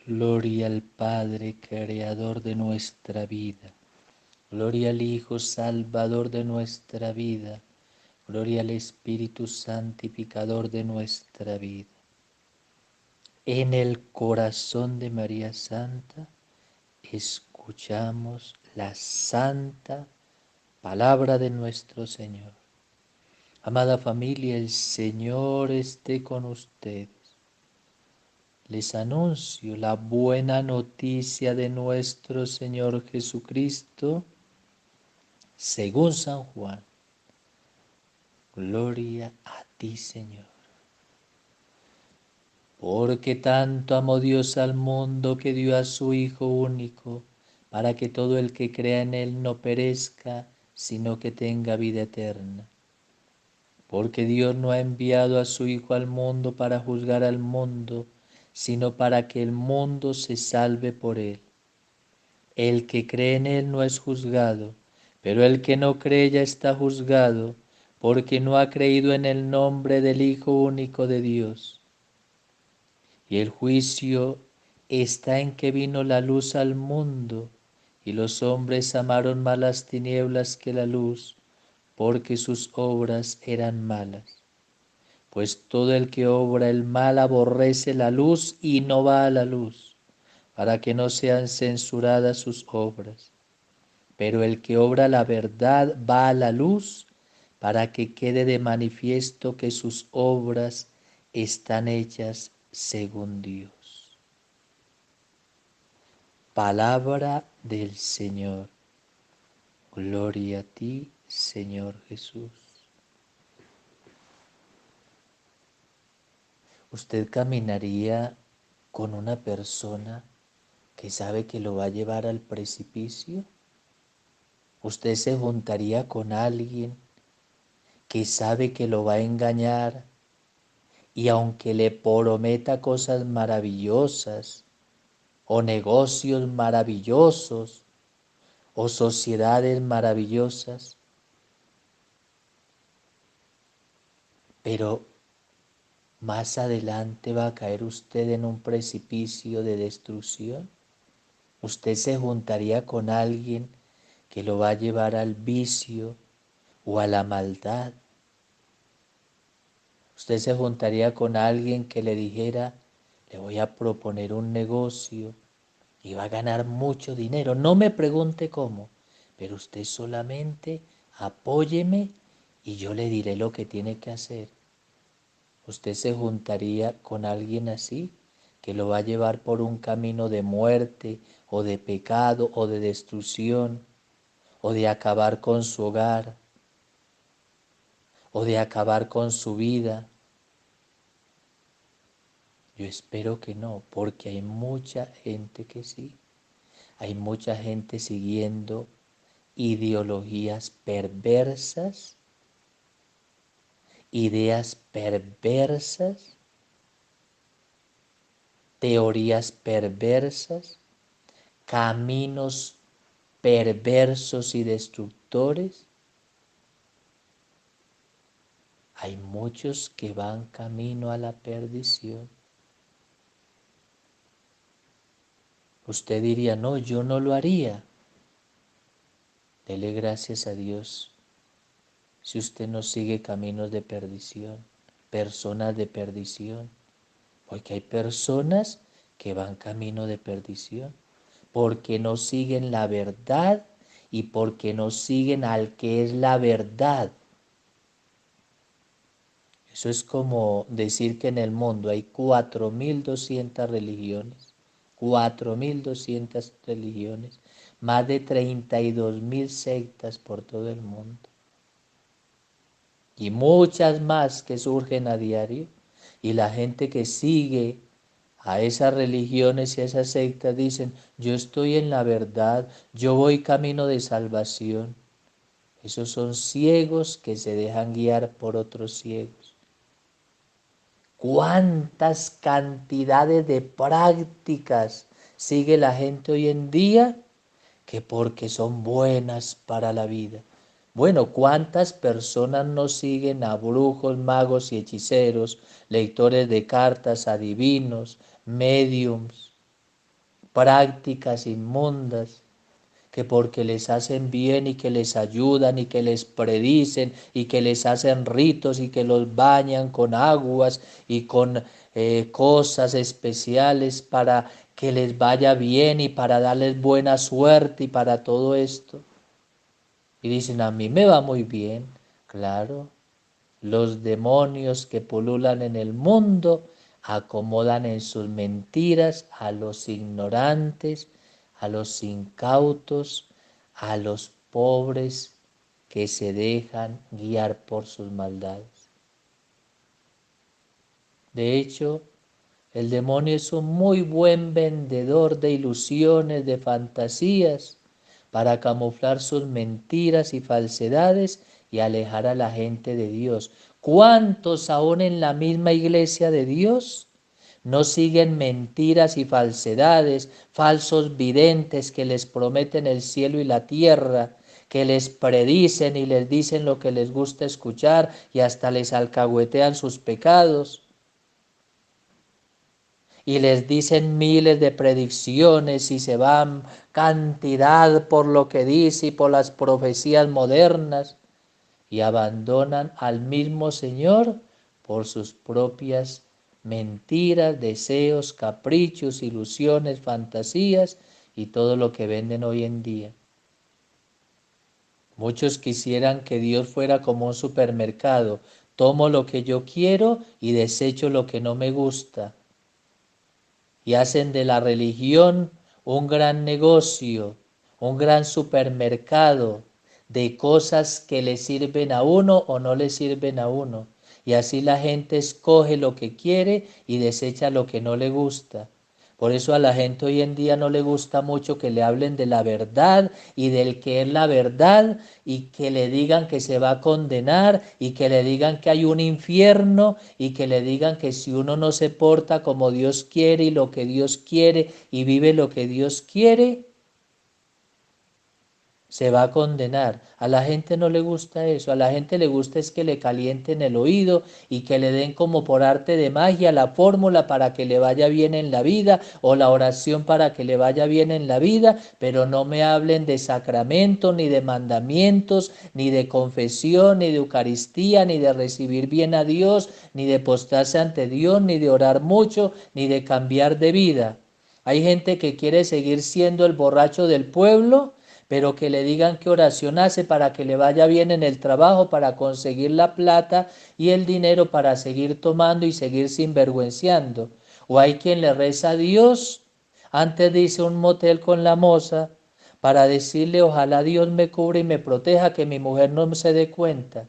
Gloria al Padre, creador de nuestra vida. Gloria al Hijo, salvador de nuestra vida. Gloria al Espíritu santificador de nuestra vida. En el corazón de María Santa escuchamos la santa palabra de nuestro Señor. Amada familia, el Señor esté con ustedes. Les anuncio la buena noticia de nuestro Señor Jesucristo, según San Juan. Gloria a ti, Señor. Porque tanto amó Dios al mundo que dio a su Hijo único, para que todo el que crea en Él no perezca, sino que tenga vida eterna. Porque Dios no ha enviado a su Hijo al mundo para juzgar al mundo, sino para que el mundo se salve por Él. El que cree en Él no es juzgado, pero el que no cree ya está juzgado, porque no ha creído en el nombre del Hijo único de Dios. Y el juicio está en que vino la luz al mundo, y los hombres amaron más las tinieblas que la luz, porque sus obras eran malas. Pues todo el que obra el mal aborrece la luz y no va a la luz, para que no sean censuradas sus obras. Pero el que obra la verdad va a la luz, para que quede de manifiesto que sus obras están hechas según Dios. Palabra del Señor. Gloria a ti, Señor Jesús. ¿Usted caminaría con una persona que sabe que lo va a llevar al precipicio? ¿Usted se juntaría con alguien que sabe que lo va a engañar y aunque le prometa cosas maravillosas o negocios maravillosos o sociedades maravillosas, pero más adelante va a caer usted en un precipicio de destrucción? ¿Usted se juntaría con alguien que lo va a llevar al vicio o a la maldad? ¿Usted se juntaría con alguien que le dijera, le voy a proponer un negocio y va a ganar mucho dinero? No me pregunte cómo, pero usted solamente apóyeme y yo le diré lo que tiene que hacer. ¿Usted se juntaría con alguien así, que lo va a llevar por un camino de muerte o de pecado o de destrucción o de acabar con su hogar o de acabar con su vida? Yo espero que no, porque hay mucha gente que sí. Hay mucha gente siguiendo ideologías perversas, ideas perversas, teorías perversas, caminos perversos y destructores. Hay muchos que van camino a la perdición. Usted diría, no, yo no lo haría. Dele gracias a Dios si usted no sigue caminos de perdición, personas de perdición, porque hay personas que van camino de perdición, porque no siguen la verdad y porque no siguen al que es la verdad. Eso es como decir que en el mundo hay 4.200 religiones, 4.200 religiones, más de 32.000 sectas por todo el mundo y muchas más que surgen a diario, y la gente que sigue a esas religiones y a esas sectas dicen, yo estoy en la verdad, yo voy camino de salvación. Esos son ciegos que se dejan guiar por otros ciegos. ¿Cuántas cantidades de prácticas sigue la gente hoy en día? Que porque son buenas para la vida. Bueno, ¿cuántas personas no siguen a brujos, magos y hechiceros, lectores de cartas, adivinos, médiums? prácticas inmundas, que porque les hacen bien y que les ayudan y que les predicen y que les hacen ritos y que los bañan con aguas y con cosas especiales para que les vaya bien y para darles buena suerte y para todo esto. Y dicen, a mí me va muy bien. Claro, los demonios que pululan en el mundo acomodan en sus mentiras a los ignorantes, a los incautos, a los pobres que se dejan guiar por sus maldades. De hecho, el demonio es un muy buen vendedor de ilusiones, de fantasías, para camuflar sus mentiras y falsedades y alejar a la gente de Dios. ¿Cuántos aún en la misma iglesia de Dios no siguen mentiras y falsedades, falsos videntes que les prometen el cielo y la tierra, que les predicen y les dicen lo que les gusta escuchar y hasta les alcahuetean sus pecados? Y les dicen miles de predicciones y se van cantidad por lo que dice y por las profecías modernas y abandonan al mismo Señor por sus propias mentiras, deseos, caprichos, ilusiones, fantasías y todo lo que venden hoy en día. Muchos quisieran que Dios fuera como un supermercado. Tomo lo que yo quiero y desecho lo que no me gusta. Y hacen de la religión un gran negocio, un gran supermercado de cosas que le sirven a uno o no le sirven a uno. Y así la gente escoge lo que quiere y desecha lo que no le gusta. Por eso a la gente hoy en día no le gusta mucho que le hablen de la verdad y del que es la verdad y que le digan que se va a condenar y que le digan que hay un infierno y que le digan que si uno no se porta como Dios quiere y lo que Dios quiere y vive lo que Dios quiere, se va a condenar. A la gente no le gusta eso, a la gente le gusta es que le calienten el oído y que le den como por arte de magia la fórmula para que le vaya bien en la vida o la oración para que le vaya bien en la vida, pero no me hablen de sacramento, ni de mandamientos, ni de confesión, ni de Eucaristía, ni de recibir bien a Dios, ni de postrarse ante Dios, ni de orar mucho, ni de cambiar de vida. Hay gente que quiere seguir siendo el borracho del pueblo, pero que le digan qué oración hace para que le vaya bien en el trabajo, para conseguir la plata y el dinero para seguir tomando y seguir sinvergüenciando. O hay quien le reza a Dios antes de irse a un motel con la moza para decirle ojalá Dios me cubra y me proteja, que mi mujer no se dé cuenta.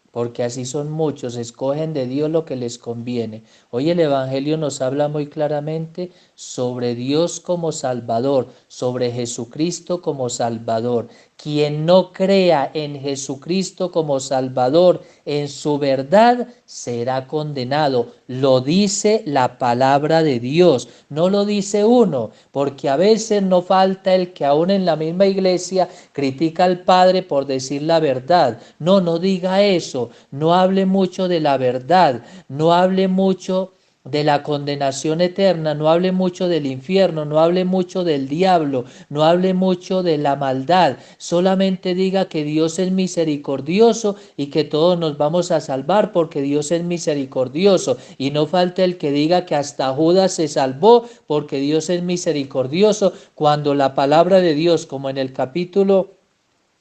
Porque así son muchos, escogen de Dios lo que les conviene. Hoy el Evangelio nos habla muy claramente sobre Dios como Salvador, sobre Jesucristo como Salvador. Quien no crea en Jesucristo como Salvador, en su verdad, será condenado. Lo dice la palabra de Dios, no lo dice uno, porque a veces no falta el que aún en la misma iglesia critica al Padre por decir la verdad. No, no diga eso, no hable mucho de la verdad, no hable mucho de la condenación eterna, no hable mucho del infierno, no hable mucho del diablo, no hable mucho de la maldad, solamente diga que Dios es misericordioso y que todos nos vamos a salvar porque Dios es misericordioso, y no falte el que diga que hasta Judas se salvó porque Dios es misericordioso, cuando la palabra de Dios, como en el capítulo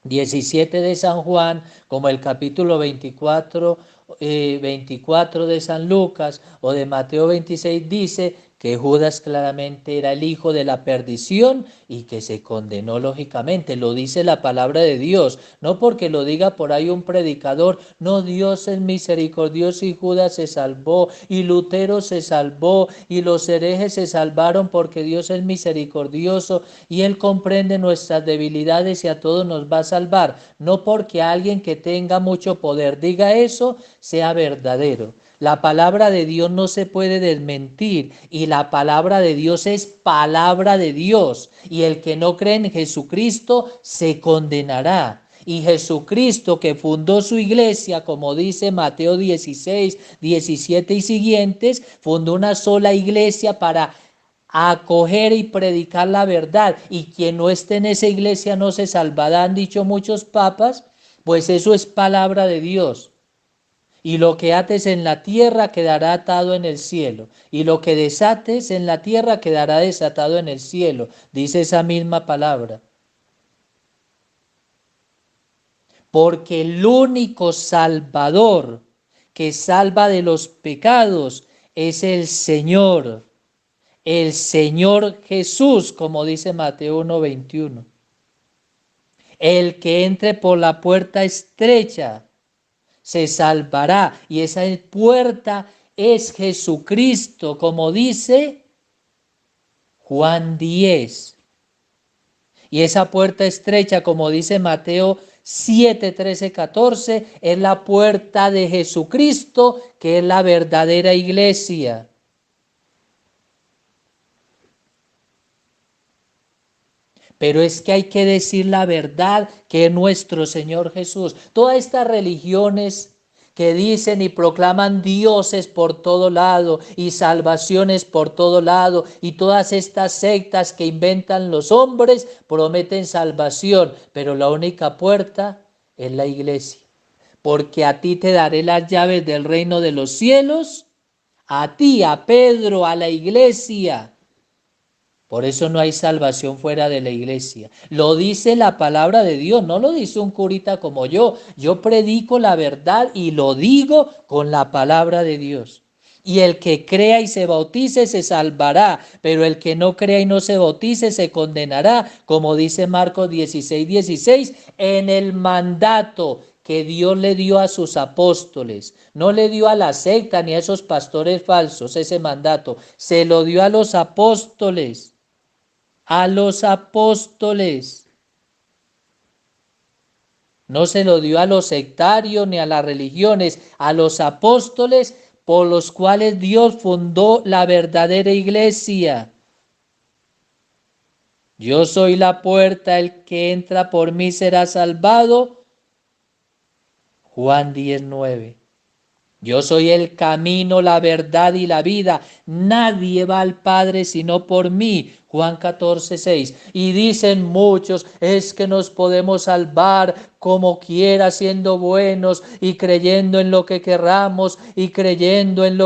17 de San Juan, como el capítulo 24 de San Lucas o de Mateo 26, dice que Judas claramente era el hijo de la perdición y que se condenó lógicamente. Lo dice la palabra de Dios, no porque lo diga por ahí un predicador. No, Dios es misericordioso y Judas se salvó y Lutero se salvó y los herejes se salvaron porque Dios es misericordioso y Él comprende nuestras debilidades y a todos nos va a salvar. No porque alguien que tenga mucho poder diga eso, sea verdadero. La palabra de Dios no se puede desmentir y la palabra de Dios es palabra de Dios, y el que no cree en Jesucristo se condenará. Y Jesucristo, que fundó su iglesia, como dice Mateo 16, 17 y siguientes, fundó una sola iglesia para a acoger y predicar la verdad, y quien no esté en esa iglesia no se salvará, han dicho muchos papas, pues eso es palabra de Dios. Y lo que ates en la tierra quedará atado en el cielo, y lo que desates en la tierra quedará desatado en el cielo, dice esa misma palabra. Porque el único Salvador que salva de los pecados es el Señor Jesús, como dice Mateo 1:21. El que entre por la puerta estrecha se salvará, y esa puerta es Jesucristo, como dice Juan 10. Y esa puerta estrecha, como dice Mateo 7, 13, 14, es la puerta de Jesucristo, que es la verdadera iglesia. Pero es que hay que decir la verdad, que es nuestro Señor Jesús. Todas estas religiones que dicen y proclaman dioses por todo lado y salvaciones por todo lado, y todas estas sectas que inventan los hombres prometen salvación, pero la única puerta es la iglesia. Porque a ti te daré las llaves del reino de los cielos, a ti, a Pedro, a la iglesia. Por eso no hay salvación fuera de la iglesia. Lo dice la palabra de Dios, no lo dice un curita como yo. Yo predico la verdad y lo digo con la palabra de Dios. Y el que crea y se bautice se salvará, pero el que no crea y no se bautice se condenará, como dice Marcos 16:16, en el mandato que Dios le dio a sus apóstoles. No le dio a la secta ni a esos pastores falsos ese mandato, se lo dio a los apóstoles. A los apóstoles. No se lo dio a los sectarios ni a las religiones, a los apóstoles por los cuales Dios fundó la verdadera iglesia. Yo soy la puerta, el que entra por mí será salvado. Juan 10:9. Yo soy el camino, la verdad y la vida. Nadie va al Padre sino por mí. Juan 14:6. Y dicen muchos, es que nos podemos salvar como quiera, siendo buenos y creyendo en lo que querramos y creyendo en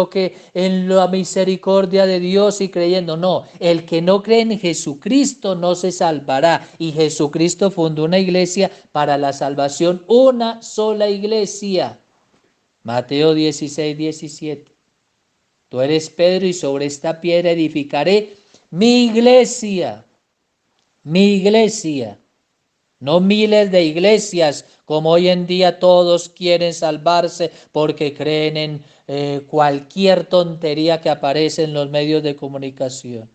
la misericordia de Dios y creyendo. No, el que no cree en Jesucristo no se salvará. Y Jesucristo fundó una iglesia para la salvación, una sola iglesia. Mateo 16:17. Tú eres Pedro y sobre esta piedra edificaré mi iglesia. Mi iglesia. No miles de iglesias como hoy en día todos quieren salvarse porque creen en cualquier tontería que aparece en los medios de comunicación.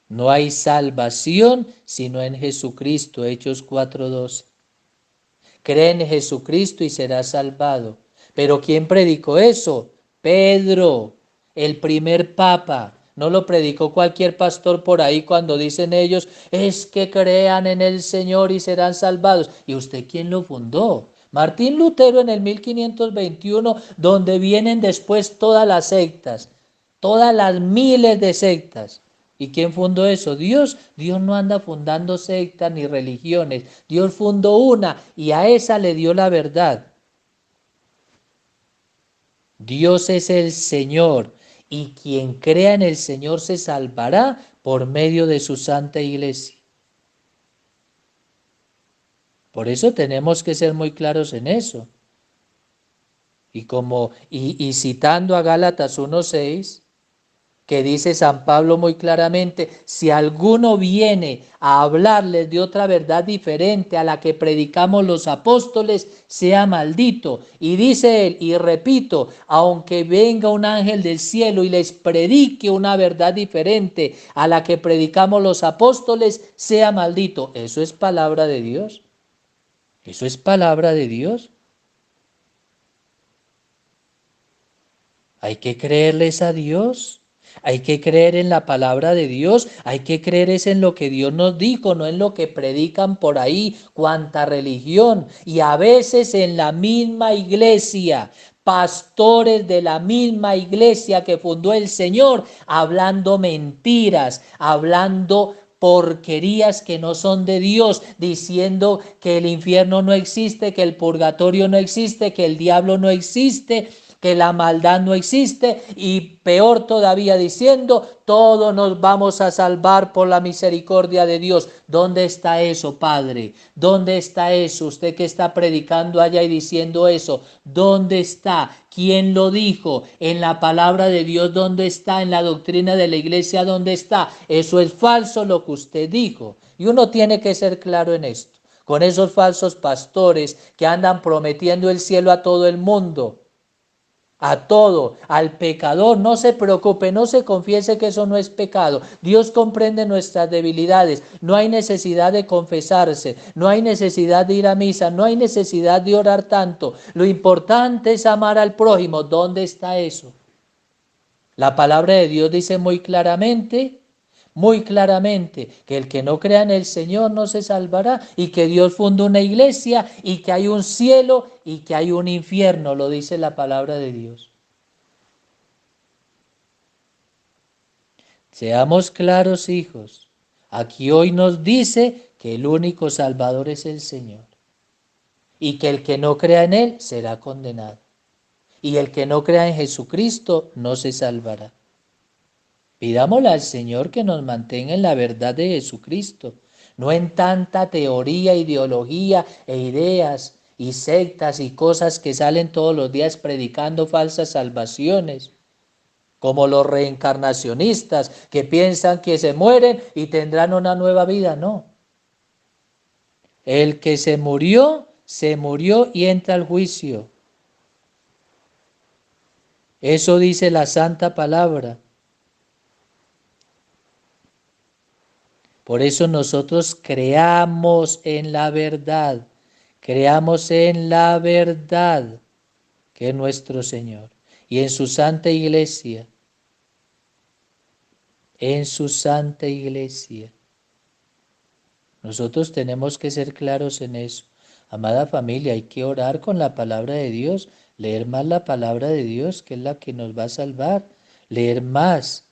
No hay salvación sino en Jesucristo. Hechos 4:12. Cree en Jesucristo y serás salvado. ¿Pero quién predicó eso? Pedro, el primer papa. No lo predicó cualquier pastor por ahí cuando dicen ellos, es que crean en el Señor y serán salvados. ¿Y usted quién lo fundó? Martín Lutero en el 1521, donde vienen después todas las sectas, todas las miles de sectas. ¿Y quién fundó eso? Dios. Dios no anda fundando sectas ni religiones. Dios fundó una y a esa le dio la verdad. Dios es el Señor y quien crea en el Señor se salvará por medio de su santa iglesia. Por eso tenemos que ser muy claros en eso. Y citando a Gálatas 1:6, que dice San Pablo muy claramente, si alguno viene a hablarles de otra verdad diferente a la que predicamos los apóstoles, sea maldito. Y dice él, y repito, aunque venga un ángel del cielo y les predique una verdad diferente a la que predicamos los apóstoles, sea maldito. Eso es palabra de Dios. Eso es palabra de Dios. Hay que creerles a Dios. Hay que creer en la palabra de Dios, hay que creer es en lo que Dios nos dijo, no en lo que predican por ahí, cuanta religión. Y a veces en la misma iglesia pastores de la misma iglesia que fundó el Señor, hablando mentiras, hablando porquerías que no son de Dios, diciendo que el infierno no existe, que el purgatorio no existe, que el diablo no existe, que la maldad no existe, y peor todavía diciendo, todos nos vamos a salvar por la misericordia de Dios. ¿Dónde está eso, Padre? ¿Dónde está eso? Usted que está predicando allá y diciendo eso, ¿dónde está? ¿Quién lo dijo? En la palabra de Dios, ¿dónde está? En la doctrina de la iglesia, ¿dónde está? Eso es falso lo que usted dijo. Y uno tiene que ser claro en esto. Con esos falsos pastores que andan prometiendo el cielo a todo el mundo, a todo, al pecador. No se preocupe, no se confiese que eso no es pecado. Dios comprende nuestras debilidades. No hay necesidad de confesarse, no hay necesidad de ir a misa, no hay necesidad de orar tanto. Lo importante es amar al prójimo. ¿Dónde está eso? La palabra de Dios dice muy claramente, que el que no crea en el Señor no se salvará, y que Dios fundó una iglesia y que hay un cielo y que hay un infierno, lo dice la palabra de Dios. Seamos claros, hijos. Aquí hoy nos dice que el único Salvador es el Señor, y que el que no crea en Él será condenado, y el que no crea en Jesucristo no se salvará. Pidámosle al Señor que nos mantenga en la verdad de Jesucristo, no en tanta teoría, ideología e ideas y sectas y cosas que salen todos los días predicando falsas salvaciones, como los reencarnacionistas que piensan que se mueren y tendrán una nueva vida. No. El que se murió y entra al juicio. Eso dice la santa palabra. Por eso nosotros creamos en la verdad, creamos en la verdad que es nuestro Señor, y en su santa iglesia, en su santa iglesia. Nosotros tenemos que ser claros en eso. Amada familia, hay que orar con la palabra de Dios, leer más la palabra de Dios, que es la que nos va a salvar, leer más,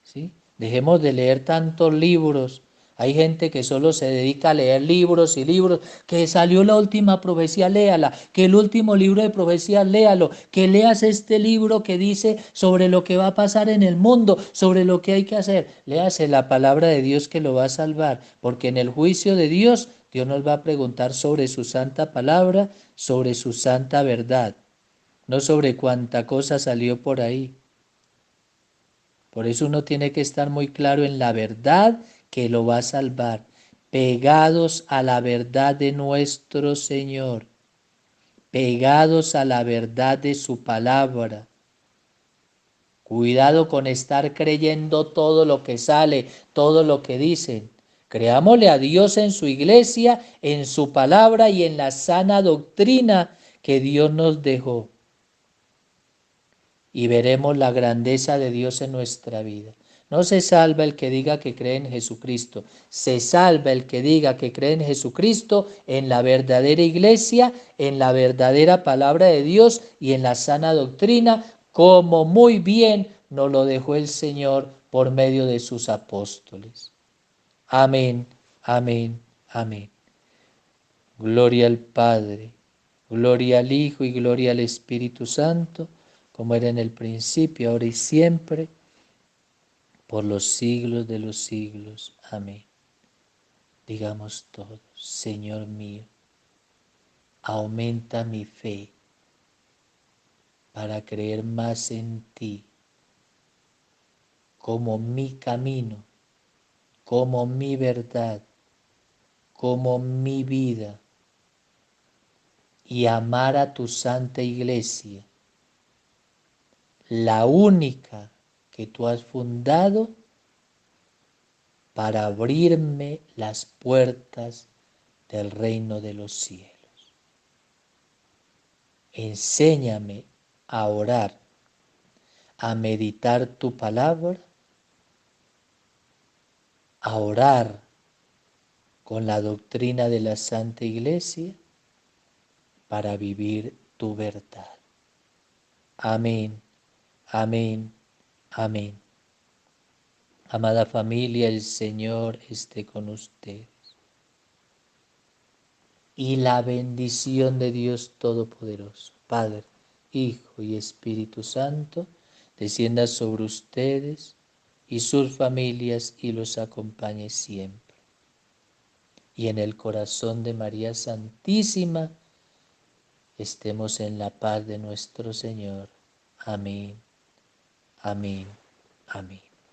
¿sí? Dejemos de leer tantos libros. Hay gente que solo se dedica a leer libros y libros, que salió la última profecía, léala, que el último libro de profecías, léalo, que leas este libro que dice sobre lo que va a pasar en el mundo, sobre lo que hay que hacer. Léase la palabra de Dios que lo va a salvar, porque en el juicio de Dios, Dios nos va a preguntar sobre su santa palabra, sobre su santa verdad, no sobre cuánta cosa salió por ahí. Por eso uno tiene que estar muy claro en la verdad que lo va a salvar, pegados a la verdad de nuestro Señor, pegados a la verdad de su palabra. Cuidado con estar creyendo todo lo que sale, todo lo que dicen. Creámosle a Dios en su iglesia, en su palabra y en la sana doctrina que Dios nos dejó. Y veremos la grandeza de Dios en nuestra vida. No se salva el que diga que cree en Jesucristo, se salva el que diga que cree en Jesucristo, en la verdadera iglesia, en la verdadera palabra de Dios y en la sana doctrina, como muy bien nos lo dejó el Señor por medio de sus apóstoles. Amén, amén, amén. Gloria al Padre, gloria al Hijo y gloria al Espíritu Santo, como era en el principio, ahora y siempre, por los siglos de los siglos. Amén. Digamos todos, Señor mío, aumenta mi fe para creer más en ti, como mi camino, como mi verdad, como mi vida, y amar a tu santa iglesia, la única que tú has fundado para abrirme las puertas del reino de los cielos. Enséñame a orar, a meditar tu palabra, a orar con la doctrina de la Santa Iglesia para vivir tu verdad. Amén, amén, amén. Amada familia, el Señor esté con ustedes. Y la bendición de Dios Todopoderoso, Padre, Hijo y Espíritu Santo, descienda sobre ustedes y sus familias y los acompañe siempre. Y en el corazón de María Santísima estemos en la paz de nuestro Señor. Amén, amén, amén.